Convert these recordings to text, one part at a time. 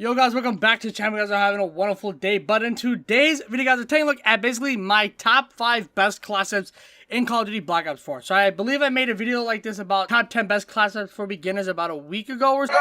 Yo guys, welcome back to the channel. You guys are having a wonderful day, but in today's video guys, we're taking a look at basically my top 5 best class setups in Call of Duty Black Ops 4. So I believe I made a video like this about top 10 best class setups for beginners about a week ago or so.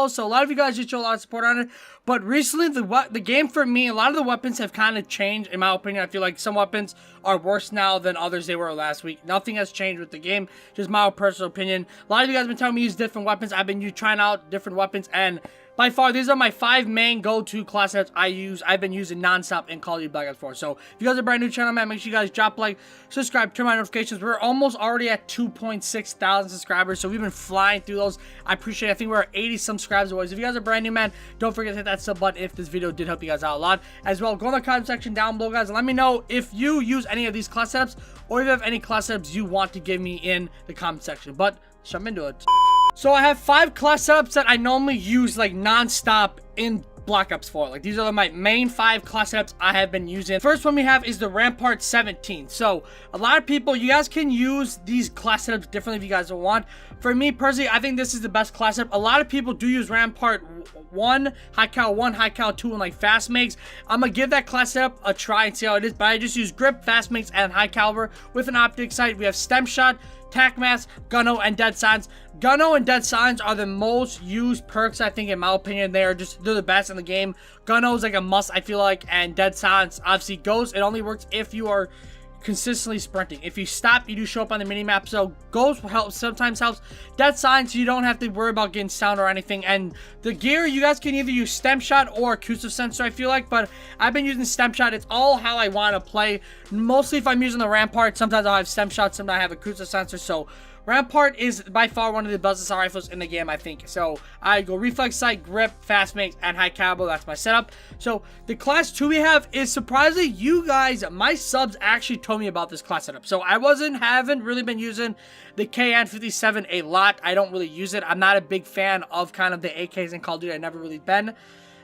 So a lot of you guys just show a lot of support on it, but recently the game for me, a lot of the weapons have kind of changed in my opinion. I feel like some weapons are worse now than others they were last week. Nothing has changed with the game, just my personal opinion. A lot of you guys have been telling me to use different weapons. I've been trying out different weapons, and by far, these are my 5 main go-to class sets I've been using non-stop in Call of Duty Black Ops 4. So, if you guys are brand new channel, man, make sure you guys drop a like, subscribe, turn on notifications. We're almost already at 2.6 thousand subscribers, so we've been flying through those. I appreciate it. I think we're 80 some subscribers away. So, if you guys are brand new, man, don't forget to hit that sub button if this video did help you guys out a lot. As well, go in the comment section down below, guys, and let me know if you use any of these class setups, or if you have any class setups you want to give me in the comment section. But, let's jump into it. So I have 5 class setups that I normally use like non-stop in Black Ops 4. Like, these are my main 5 class setups I have been using. First one we have is the Rampart 17. So a lot of people, you guys can use these class setups differently if you guys want. For me personally, I think this is the best class setup. A lot of people do use Rampart 1, High Cal 1, High Cal 2, and like Fast Makes. I'm gonna give that class setup a try and see how it is, but I just use Grip, Fast Makes, and High Caliber with an optic sight. We have Stem Shot, Tac Mask, Gunno, and Dead Silence. Gunno and Dead Silence are the most used perks, I think, in my opinion. They're the best in the game. Gunno is like a must, I feel like, and Dead Silence obviously Ghost. It only works if you are consistently sprinting. If you stop, you do show up on the minimap, so Ghost sometimes helps. Dead Silence, you don't have to worry about getting sound or anything. And the gear, you guys can either use Stem Shot or Acoustic Sensor, I feel like, but I've been using Stem Shot. It's all how I want to play. Mostly if I'm using the Rampart, sometimes I'll have Stem Shot, sometimes I have Acoustic Sensor. So Rampart is by far one of the best assault rifles in the game, I think. So I go Reflex Sight, Grip, Fast Makes, and High Caliber. That's my setup. So the class 2 we have is surprisingly, you guys, my subs actually told me about this class setup. So I haven't really been using the KN57 a lot. I don't really use it. I'm not a big fan of kind of the AKs in Call of Duty. I've never really been.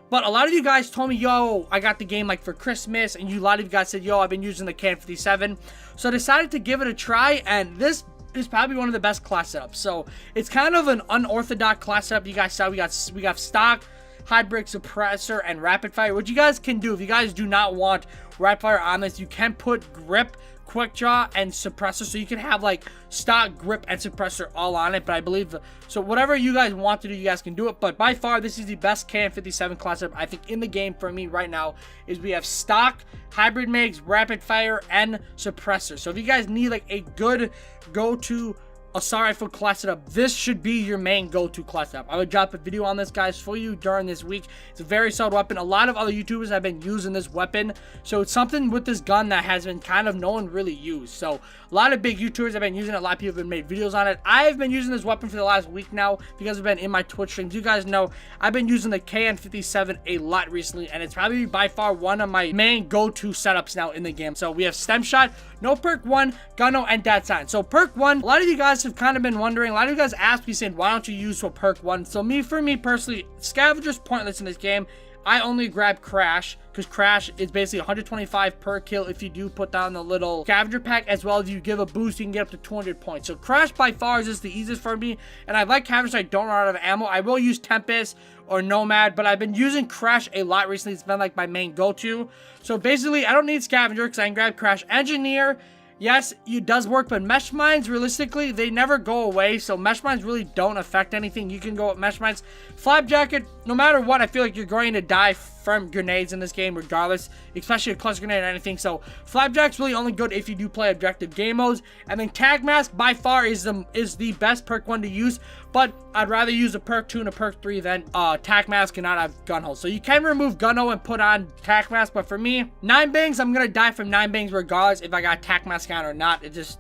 But a lot of you guys told me, yo, I got the game like for Christmas, and a lot of you guys said, yo, I've been using the KN57. So I decided to give it a try, and this is probably one of the best class setups. So it's kind of an unorthodox class setup. You guys saw we got stock, hybrid, suppressor, and rapid fire. What you guys can do, if you guys do not want rapid fire on this, you can put grip, quick draw, and suppressor, so you can have like stock, grip, and suppressor all on it. But I believe so whatever you guys want to do, you guys can do it. But by far, this is the best KN57 class setup I think in the game for me right now. Is we have stock, hybrid mags, rapid fire, and suppressor. So if you guys need like a good go-to assault rifle class setup, this should be your main go-to class setup. I would drop a video on this, guys, for you during this week. It's a very solid weapon. A lot of other YouTubers have been using this weapon, so it's something with this gun that has been kind of no one really used. So a lot of big YouTubers have been using it. A lot of people have made videos on it. I've been using this weapon for the last week now. If you guys have been in my Twitch streams, you guys know I've been using the KN57 a lot recently, and it's probably by far one of my main go-to setups now in the game. So we have Stem Shot, no perk 1, Gunno, and Dead Silence. So perk 1, a lot of you guys have kind of been wondering, a lot of you guys asked me saying, why don't you use for perk 1? So for me personally, Scavenger's pointless in this game. I only grab Crash, because Crash is basically 125 per kill if you do put down the little Scavenger pack, as well as you give a boost, you can get up to 200 points. So Crash by far is just the easiest for me, and I like Scavenger so I don't run out of ammo. I will use Tempest or Nomad, but I've been using Crash a lot recently. It's been like my main go-to. So basically, I don't need Scavenger because I can grab Crash. Engineer, yes, it does work, but mesh mines, realistically, they never go away, so mesh mines really don't affect anything. You can go with mesh mines. Flak Jacket, no matter what, I feel like you're going to die from grenades in this game regardless, especially a cluster grenade or anything. So Flak Jacket's really only good if you do play objective game modes. And then Tac Mask by far is the best perk 1 to use, but I'd rather use a perk 2 and a perk 3 than Tac Mask and not have gun hole. So you can remove Gunno and put on Tac Mask, but for me, 9 bangs, I'm gonna die from 9 bangs regardless if I got Tac Mask on or not. It just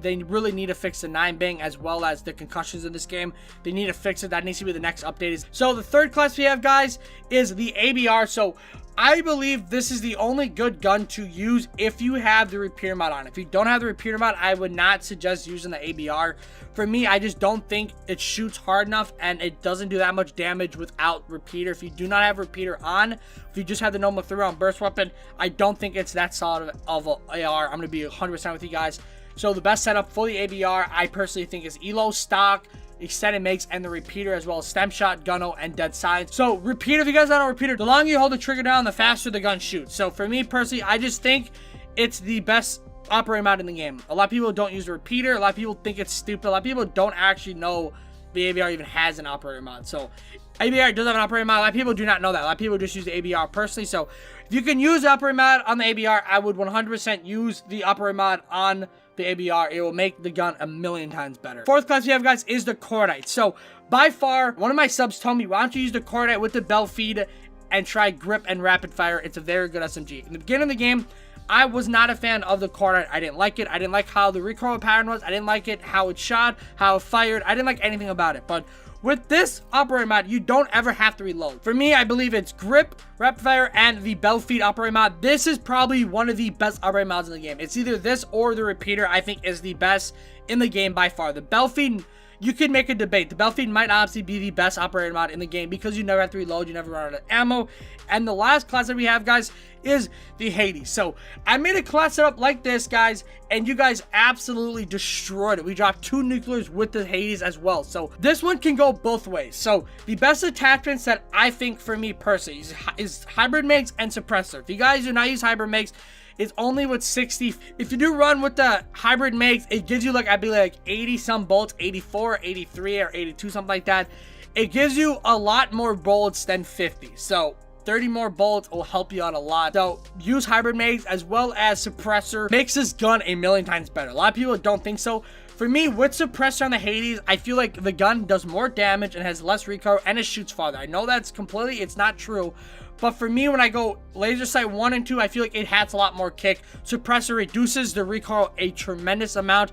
they really need to fix the 9 bang as well as the concussions in this game. They need to fix it. That needs to be the next update. So the third class we have, guys, is the ABR. So I believe this is the only good gun to use if you have the repeater mod on. If you don't have the repeater mod, I would not suggest using the ABR. For me, I just don't think it shoots hard enough, and it doesn't do that much damage without repeater. If you do not have repeater on, if you just have the normal 3-round burst weapon, I don't think it's that solid of an AR. I'm going to be 100% with you guys. So the best setup for the ABR, I personally think, is Elo stock, extended makes, and the repeater, as well as stem shot, gunho, and dead silence. So repeater, if you guys don't know repeater, the longer you hold the trigger down, the faster the gun shoots. So for me personally, I just think it's the best operating mod in the game. A lot of people don't use the repeater. A lot of people think it's stupid. A lot of people don't actually know the ABR even has an operating mod. So ABR does have an operating mod. A lot of people do not know that. A lot of people just use the ABR personally. So if you can use the operating mod on the ABR, I would 100% use the operating mod on the ABR. It will make the gun a million times better. Fourth class we have, guys, is the Cordite. So by far, one of my subs told me, why don't you use the Cordite with the bell feed and try grip and rapid fire? It's a very good SMG. In the beginning of the game, I was not a fan of the Cordite. I didn't like it. I didn't like how the recoil pattern was. I didn't like it, how it shot, how it fired. I didn't like anything about it. But with this operating mod, you don't ever have to reload. For me, I believe it's grip, rapid fire, and the bell feed operating mod. This is probably one of the best operating mods in the game. It's either this or the repeater, I think, is the best in the game by far. The bell feed, you could make a debate. The bell feed might honestly be the best operating mod in the game because you never have to reload, you never run out of ammo. And the last class that we have, guys, is the Hades. So I made a class setup like this, guys, and you guys absolutely destroyed it. We dropped 2 nuclears with the Hades as well. So this one can go both ways. So the best attachments that I think for me personally is hybrid makes and suppressor. If you guys do not use hybrid makes, it's only with 60. If you do run with the hybrid makes, it gives you like, I believe, like 80 some bullets, 84, 83, or 82, something like that. It gives you a lot more bullets than 50. So 30 more bullets will help you out a lot. So use hybrid makes as well as suppressor. Makes this gun a million times better. A lot of people don't think so. For me, with suppressor on the Hades, I feel like the gun does more damage and has less recoil and it shoots farther. I know that's completely, it's not true. But for me, when I go laser sight 1 and 2, I feel like it has a lot more kick. Suppressor reduces the recoil a tremendous amount.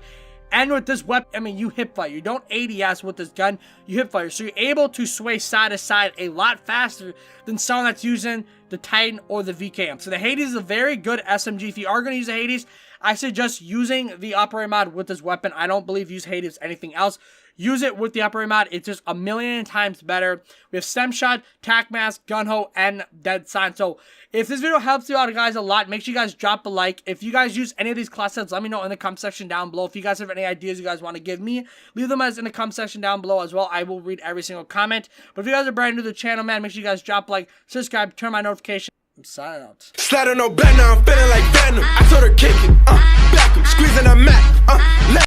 And with this weapon, I mean, you hip fire. You don't ADS with this gun, you hip fire. So you're able to sway side to side a lot faster than someone that's using the Titan or the VKM. So the Hades is a very good SMG. If you are going to use the Hades, I suggest using the operating mod with this weapon. I don't believe use Hades anything else. Use it with the operating mod. It's just a million times better. We have stem shot, tac mask, gunho, and dead silence. So if this video helps you out, guys, a lot, make sure you guys drop a like. If you guys use any of these class sets, let me know in the comment section down below. If you guys have any ideas you guys want to give me, leave them in the comment section down below as well. I will read every single comment. But if you guys are brand new to the channel, man, make sure you guys drop a like, subscribe, turn my notifications. I'm signing out. Slide on no bed now, I'm feeling like Venom. I told her kick it, back him, squeezing a mat,